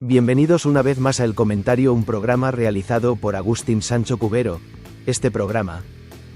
Bienvenidos una vez más a El Comentario, un programa realizado por Agustín Sancho Cubero. Este programa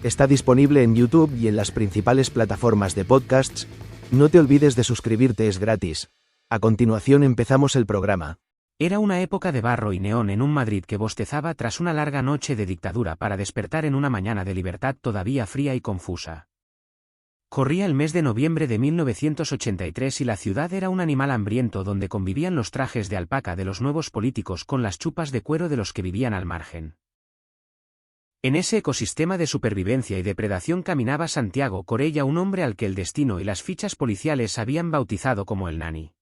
está disponible en YouTube y en las principales plataformas de podcasts. No te olvides de suscribirte, es gratis. A continuación empezamos el programa. Era una época de barro y neón en un Madrid que bostezaba tras una larga noche de dictadura para despertar en una mañana de libertad todavía fría y confusa. Corría el mes de noviembre de 1983 y la ciudad era un animal hambriento donde convivían los trajes de alpaca de los nuevos políticos con las chupas de cuero de los que vivían al margen. En ese ecosistema de supervivencia y depredación caminaba Santiago Corella, un hombre al que el destino y las fichas policiales habían bautizado como el Nani.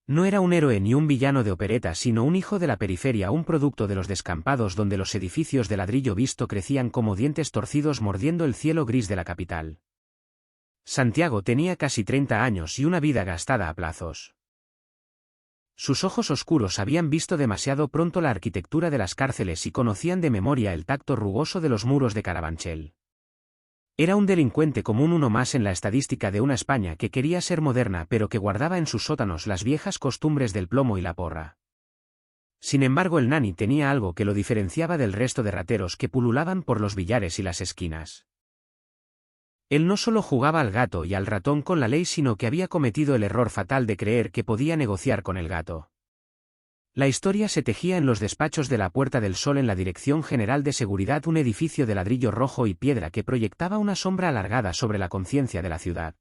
No era un héroe ni un villano de opereta, sino un hijo de la periferia, un producto de los descampados donde los edificios de ladrillo visto crecían como dientes torcidos mordiendo el cielo gris de la capital. Santiago tenía casi 30 años y una vida gastada a plazos. Sus ojos oscuros habían visto demasiado pronto la arquitectura de las cárceles y conocían de memoria el tacto rugoso de los muros de Carabanchel. Era un delincuente común, uno más en la estadística de una España que quería ser moderna pero que guardaba en sus sótanos las viejas costumbres del plomo y la porra. Sin embargo, el Nani tenía algo que lo diferenciaba del resto de rateros que pululaban por los billares y las esquinas. Él no solo jugaba al gato y al ratón con la ley, sino que había cometido el error fatal de creer que podía negociar con el gato. La historia se tejía en los despachos de la Puerta del Sol en la Dirección General de Seguridad, un edificio de ladrillo rojo y piedra que proyectaba una sombra alargada sobre la conciencia de la ciudad.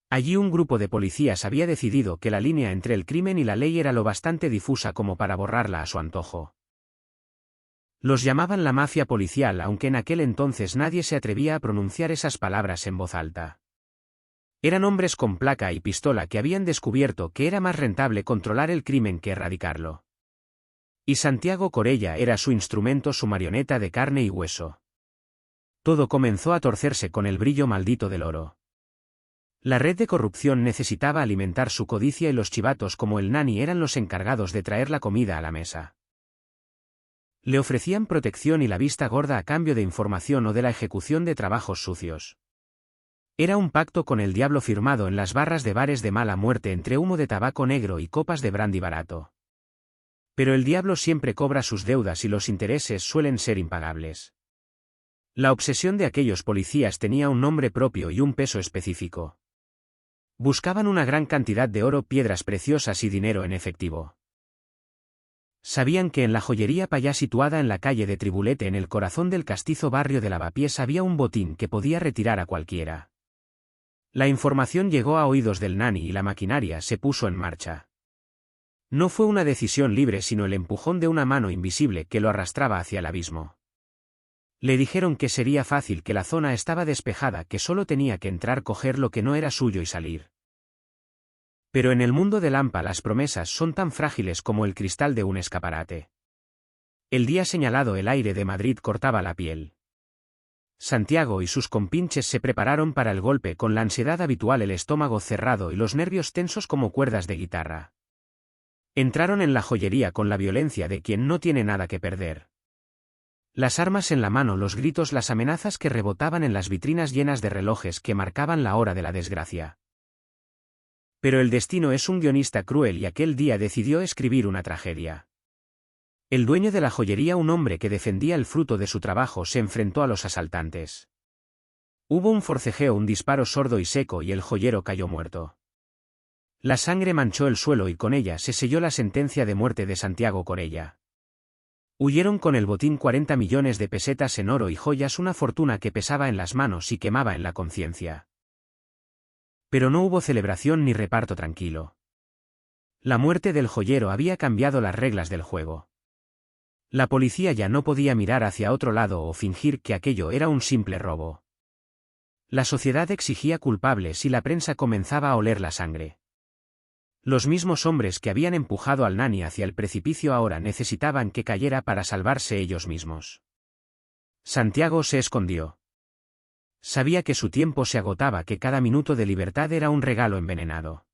Allí un grupo de policías había decidido que la línea entre el crimen y la ley era lo bastante difusa como para borrarla a su antojo. Los llamaban la mafia policial, aunque en aquel entonces nadie se atrevía a pronunciar esas palabras en voz alta. Eran hombres con placa y pistola que habían descubierto que era más rentable controlar el crimen que erradicarlo. Y Santiago Corella era su instrumento, su marioneta de carne y hueso. Todo comenzó a torcerse con el brillo maldito del oro. La red de corrupción necesitaba alimentar su codicia y los chivatos como el Nani eran los encargados de traer la comida a la mesa. Le ofrecían protección y la vista gorda a cambio de información o de la ejecución de trabajos sucios. Era un pacto con el diablo firmado en las barras de bares de mala muerte entre humo de tabaco negro y copas de brandy barato. Pero el diablo siempre cobra sus deudas y los intereses suelen ser impagables. La obsesión de aquellos policías tenía un nombre propio y un peso específico. Buscaban una gran cantidad de oro, piedras preciosas y dinero en efectivo. Sabían que en la joyería Payá, situada en la calle de Tribulete en el corazón del castizo barrio de Lavapiés, había un botín que podía retirar a cualquiera. La información llegó a oídos del Nani y la maquinaria se puso en marcha. No fue una decisión libre, sino el empujón de una mano invisible que lo arrastraba hacia el abismo. Le dijeron que sería fácil, que la zona estaba despejada, que solo tenía que entrar, coger lo que no era suyo y salir. Pero en el mundo de Lampa las promesas son tan frágiles como el cristal de un escaparate. El día señalado el aire de Madrid cortaba la piel. Santiago y sus compinches se prepararon para el golpe con la ansiedad habitual, el estómago cerrado y los nervios tensos como cuerdas de guitarra. Entraron en la joyería con la violencia de quien no tiene nada que perder. Las armas en la mano, los gritos, las amenazas que rebotaban en las vitrinas llenas de relojes que marcaban la hora de la desgracia. Pero el destino es un guionista cruel y aquel día decidió escribir una tragedia. El dueño de la joyería, un hombre que defendía el fruto de su trabajo, se enfrentó a los asaltantes. Hubo un forcejeo, un disparo sordo y seco y el joyero cayó muerto. La sangre manchó el suelo y con ella se selló la sentencia de muerte de Santiago Corella. Huyeron con el botín 40 millones de pesetas en oro y joyas, una fortuna que pesaba en las manos y quemaba en la conciencia. Pero no hubo celebración ni reparto tranquilo. La muerte del joyero había cambiado las reglas del juego. La policía ya no podía mirar hacia otro lado o fingir que aquello era un simple robo. La sociedad exigía culpables y la prensa comenzaba a oler la sangre. Los mismos hombres que habían empujado al Nani hacia el precipicio ahora necesitaban que cayera para salvarse ellos mismos. Santiago se escondió. Sabía que su tiempo se agotaba, que cada minuto de libertad era un regalo envenenado.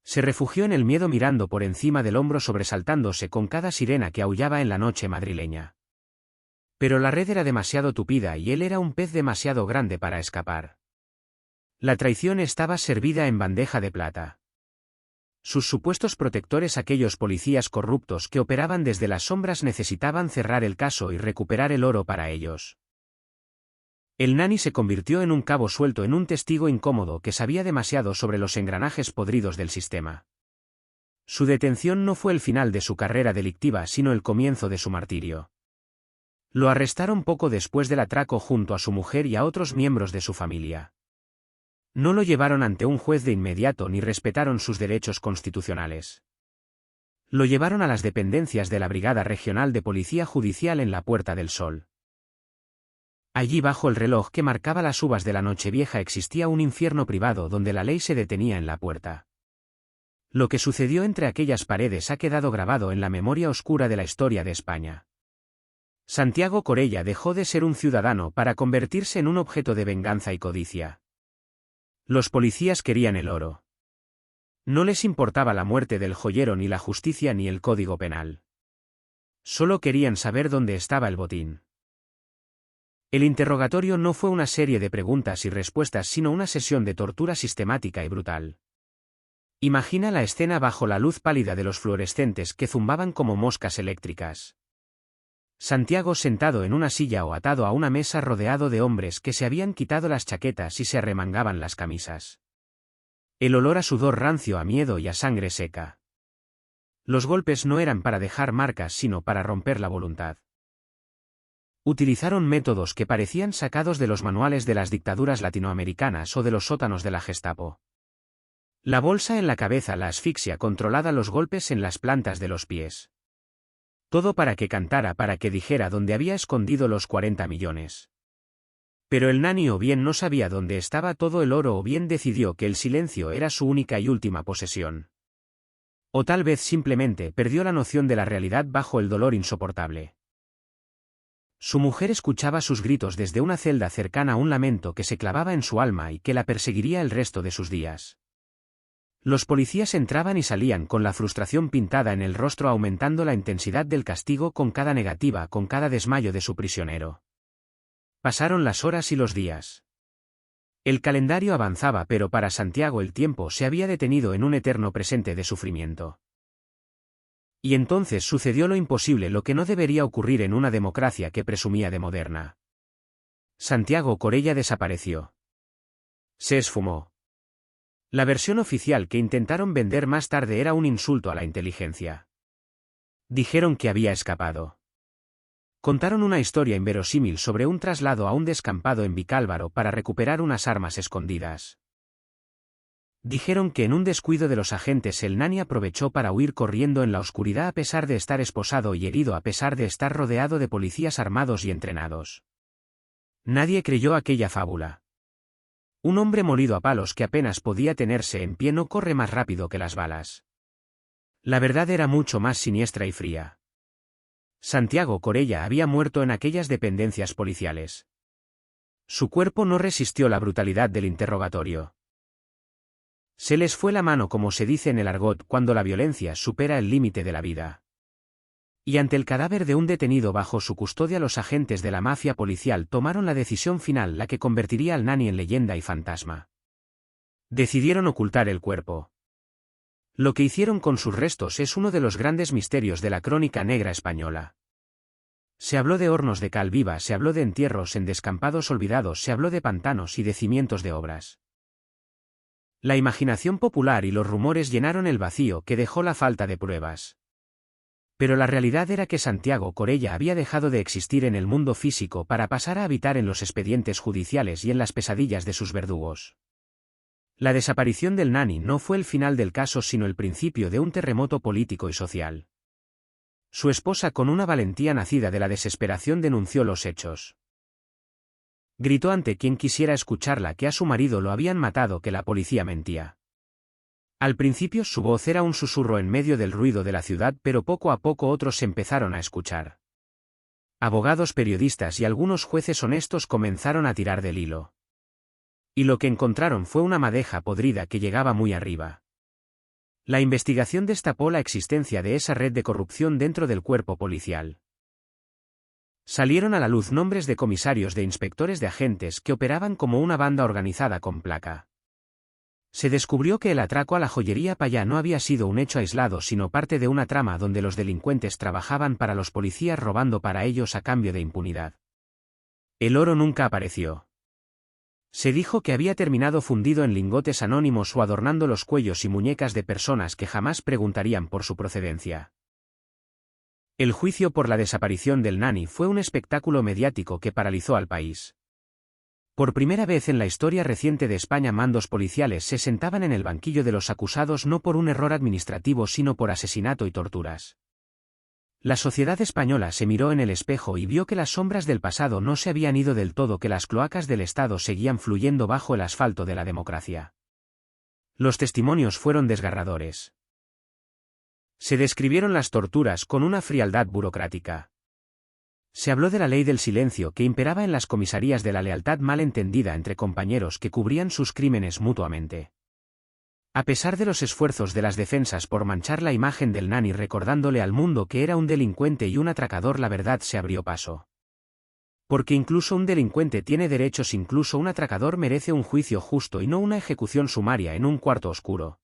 Se refugió en el miedo, mirando por encima del hombro, sobresaltándose con cada sirena que aullaba en la noche madrileña. Pero la red era demasiado tupida y él era un pez demasiado grande para escapar. La traición estaba servida en bandeja de plata. Sus supuestos protectores, aquellos policías corruptos que operaban desde las sombras, necesitaban cerrar el caso y recuperar el oro para ellos. El nani se convirtió en un cabo suelto, en un testigo incómodo que sabía demasiado sobre los engranajes podridos del sistema. Su detención no fue el final de su carrera delictiva, sino el comienzo de su martirio. Lo arrestaron poco después del atraco junto a su mujer y a otros miembros de su familia. No lo llevaron ante un juez de inmediato ni respetaron sus derechos constitucionales. Lo llevaron a las dependencias de la Brigada Regional de Policía Judicial en la Puerta del Sol. Allí, bajo el reloj que marcaba las uvas de la Nochevieja, existía un infierno privado donde la ley se detenía en la puerta. Lo que sucedió entre aquellas paredes ha quedado grabado en la memoria oscura de la historia de España. Santiago Corella dejó de ser un ciudadano para convertirse en un objeto de venganza y codicia. Los policías querían el oro. No les importaba la muerte del joyero, ni la justicia, ni el código penal. Solo querían saber dónde estaba el botín. El interrogatorio no fue una serie de preguntas y respuestas, sino una sesión de tortura sistemática y brutal. Imagina la escena bajo la luz pálida de los fluorescentes que zumbaban como moscas eléctricas. Santiago sentado en una silla o atado a una mesa rodeado de hombres que se habían quitado las chaquetas y se arremangaban las camisas. El olor a sudor rancio, a miedo y a sangre seca. Los golpes no eran para dejar marcas, sino para romper la voluntad. Utilizaron métodos que parecían sacados de los manuales de las dictaduras latinoamericanas o de los sótanos de la Gestapo. La bolsa en la cabeza, la asfixia controlada, los golpes en las plantas de los pies. Todo para que cantara, para que dijera dónde había escondido los 40 millones. Pero el nani o bien no sabía dónde estaba todo el oro, o bien decidió que el silencio era su única y última posesión. O tal vez simplemente perdió la noción de la realidad bajo el dolor insoportable. Su mujer escuchaba sus gritos desde una celda cercana, un lamento que se clavaba en su alma y que la perseguiría el resto de sus días. Los policías entraban y salían con la frustración pintada en el rostro, aumentando la intensidad del castigo con cada negativa, con cada desmayo de su prisionero. Pasaron las horas y los días. El calendario avanzaba, pero para Santiago el tiempo se había detenido en un eterno presente de sufrimiento. Y entonces sucedió lo imposible, lo que no debería ocurrir en una democracia que presumía de moderna. Santiago Corella desapareció. Se esfumó. La versión oficial que intentaron vender más tarde era un insulto a la inteligencia. Dijeron que había escapado. Contaron una historia inverosímil sobre un traslado a un descampado en Vicálvaro para recuperar unas armas escondidas. Dijeron que en un descuido de los agentes el nani aprovechó para huir corriendo en la oscuridad, a pesar de estar esposado y herido, a pesar de estar rodeado de policías armados y entrenados. Nadie creyó aquella fábula. Un hombre molido a palos que apenas podía tenerse en pie no corre más rápido que las balas. La verdad era mucho más siniestra y fría. Santiago Corella había muerto en aquellas dependencias policiales. Su cuerpo no resistió la brutalidad del interrogatorio. Se les fue la mano, como se dice en el argot, cuando la violencia supera el límite de la vida. Y ante el cadáver de un detenido bajo su custodia, los agentes de la mafia policial tomaron la decisión final, la que convertiría al nani en leyenda y fantasma. Decidieron ocultar el cuerpo. Lo que hicieron con sus restos es uno de los grandes misterios de la crónica negra española. Se habló de hornos de cal viva, se habló de entierros en descampados olvidados, se habló de pantanos y de cimientos de obras. La imaginación popular y los rumores llenaron el vacío que dejó la falta de pruebas. Pero la realidad era que Santiago Corella había dejado de existir en el mundo físico para pasar a habitar en los expedientes judiciales y en las pesadillas de sus verdugos. La desaparición del nani no fue el final del caso, sino el principio de un terremoto político y social. Su esposa, con una valentía nacida de la desesperación, denunció los hechos. Gritó ante quien quisiera escucharla que a su marido lo habían matado, que la policía mentía. Al principio su voz era un susurro en medio del ruido de la ciudad, pero poco a poco otros se empezaron a escuchar. Abogados, periodistas y algunos jueces honestos comenzaron a tirar del hilo. Y lo que encontraron fue una madeja podrida que llegaba muy arriba. La investigación destapó la existencia de esa red de corrupción dentro del cuerpo policial. Salieron a la luz nombres de comisarios, de inspectores, de agentes que operaban como una banda organizada con placa. Se descubrió que el atraco a la joyería Payá no había sido un hecho aislado sino parte de una trama donde los delincuentes trabajaban para los policías robando para ellos a cambio de impunidad. El oro nunca apareció. Se dijo que había terminado fundido en lingotes anónimos o adornando los cuellos y muñecas de personas que jamás preguntarían por su procedencia. El juicio por la desaparición del Nani fue un espectáculo mediático que paralizó al país. Por primera vez en la historia reciente de España, mandos policiales se sentaban en el banquillo de los acusados no por un error administrativo sino por asesinato y torturas. La sociedad española se miró en el espejo y vio que las sombras del pasado no se habían ido del todo, que las cloacas del Estado seguían fluyendo bajo el asfalto de la democracia. Los testimonios fueron desgarradores. Se describieron las torturas con una frialdad burocrática. Se habló de la ley del silencio que imperaba en las comisarías, de la lealtad mal entendida entre compañeros que cubrían sus crímenes mutuamente. A pesar de los esfuerzos de las defensas por manchar la imagen del Nani recordándole al mundo que era un delincuente y un atracador, la verdad se abrió paso. Porque incluso un delincuente tiene derechos, incluso un atracador merece un juicio justo y no una ejecución sumaria en un cuarto oscuro.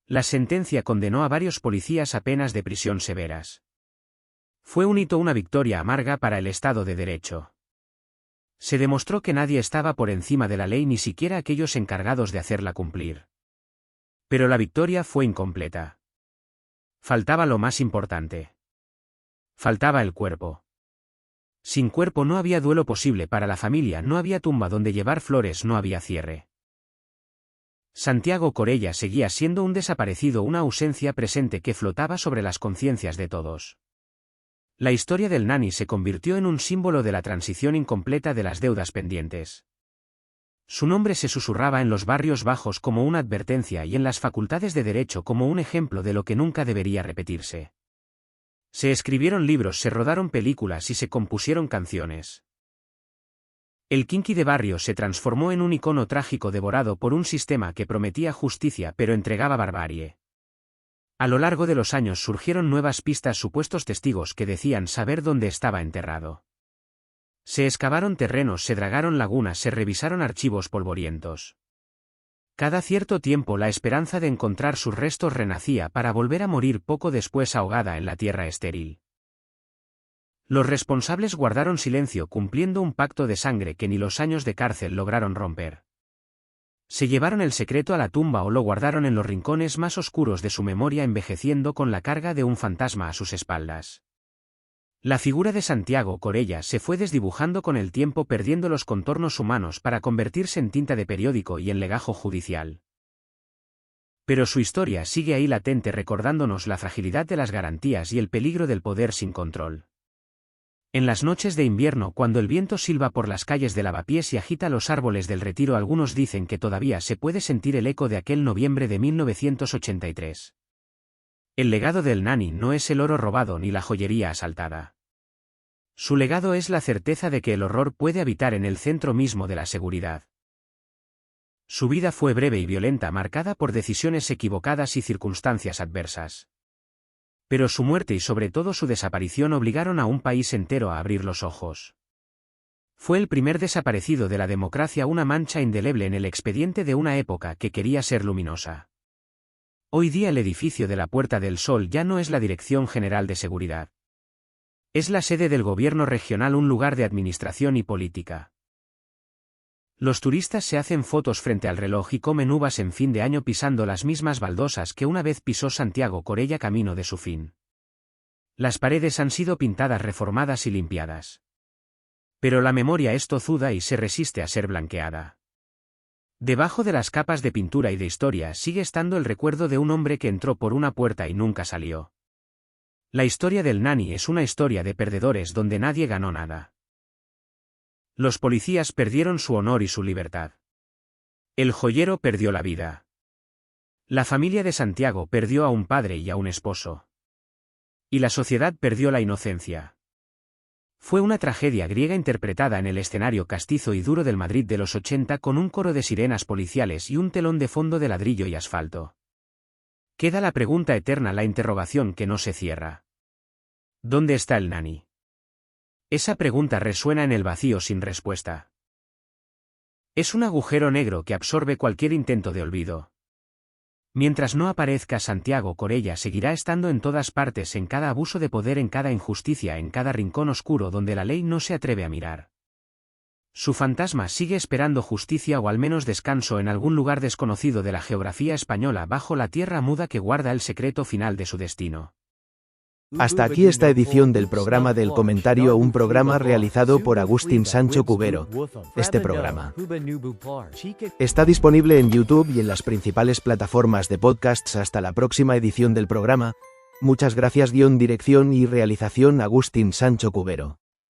La sentencia condenó a varios policías a penas de prisión severas. Fue un hito, una victoria amarga para el Estado de Derecho. Se demostró que nadie estaba por encima de la ley, ni siquiera aquellos encargados de hacerla cumplir. Pero la victoria fue incompleta. Faltaba lo más importante. Faltaba el cuerpo. Sin cuerpo no había duelo posible para la familia, no había tumba donde llevar flores, no había cierre. Santiago Corella seguía siendo un desaparecido, una ausencia presente que flotaba sobre las conciencias de todos. La historia del Nani se convirtió en un símbolo de la transición incompleta, de las deudas pendientes. Su nombre se susurraba en los barrios bajos como una advertencia y en las facultades de derecho como un ejemplo de lo que nunca debería repetirse. Se escribieron libros, se rodaron películas y se compusieron canciones. El Kinky de barrio se transformó en un icono trágico devorado por un sistema que prometía justicia pero entregaba barbarie. A lo largo de los años surgieron nuevas pistas, supuestos testigos que decían saber dónde estaba enterrado. Se excavaron terrenos, se dragaron lagunas, se revisaron archivos polvorientos. Cada cierto tiempo la esperanza de encontrar sus restos renacía para volver a morir poco después ahogada en la tierra estéril. Los responsables guardaron silencio, cumpliendo un pacto de sangre que ni los años de cárcel lograron romper. Se llevaron el secreto a la tumba o lo guardaron en los rincones más oscuros de su memoria, envejeciendo con la carga de un fantasma a sus espaldas. La figura de Santiago Corella se fue desdibujando con el tiempo, perdiendo los contornos humanos para convertirse en tinta de periódico y en legajo judicial. Pero su historia sigue ahí latente, recordándonos la fragilidad de las garantías y el peligro del poder sin control. En las noches de invierno, cuando el viento silba por las calles de Lavapiés y agita los árboles del Retiro, algunos dicen que todavía se puede sentir el eco de aquel noviembre de 1983. El legado del Nani no es el oro robado ni la joyería asaltada. Su legado es la certeza de que el horror puede habitar en el centro mismo de la seguridad. Su vida fue breve y violenta, marcada por decisiones equivocadas y circunstancias adversas. Pero su muerte y sobre todo su desaparición obligaron a un país entero a abrir los ojos. Fue el primer desaparecido de la democracia, una mancha indeleble en el expediente de una época que quería ser luminosa. Hoy día el edificio de la Puerta del Sol ya no es la Dirección General de Seguridad. Es la sede del gobierno regional, un lugar de administración y política. Los turistas se hacen fotos frente al reloj y comen uvas en fin de año pisando las mismas baldosas que una vez pisó Santiago Corella camino de su fin. Las paredes han sido pintadas, reformadas y limpiadas. Pero la memoria es tozuda y se resiste a ser blanqueada. Debajo de las capas de pintura y de historia sigue estando el recuerdo de un hombre que entró por una puerta y nunca salió. La historia del Nani es una historia de perdedores donde nadie ganó nada. Los policías perdieron su honor y su libertad. El joyero perdió la vida. La familia de Santiago perdió a un padre y a un esposo. Y la sociedad perdió la inocencia. Fue una tragedia griega interpretada en el escenario castizo y duro del Madrid de los 80, con un coro de sirenas policiales y un telón de fondo de ladrillo y asfalto. Queda la pregunta eterna, la interrogación que no se cierra. ¿Dónde está el Nani? Esa pregunta resuena en el vacío sin respuesta. Es un agujero negro que absorbe cualquier intento de olvido. Mientras no aparezca, Santiago Corella seguirá estando en todas partes, en cada abuso de poder, en cada injusticia, en cada rincón oscuro donde la ley no se atreve a mirar. Su fantasma sigue esperando justicia o al menos descanso en algún lugar desconocido de la geografía española, bajo la tierra muda que guarda el secreto final de su destino. Hasta aquí esta edición del programa del comentario, un programa realizado por Agustín Sancho Cubero. Este programa está disponible en YouTube y en las principales plataformas de podcasts. Hasta la próxima edición del programa. Muchas gracias. Dirección y realización Agustín Sancho Cubero.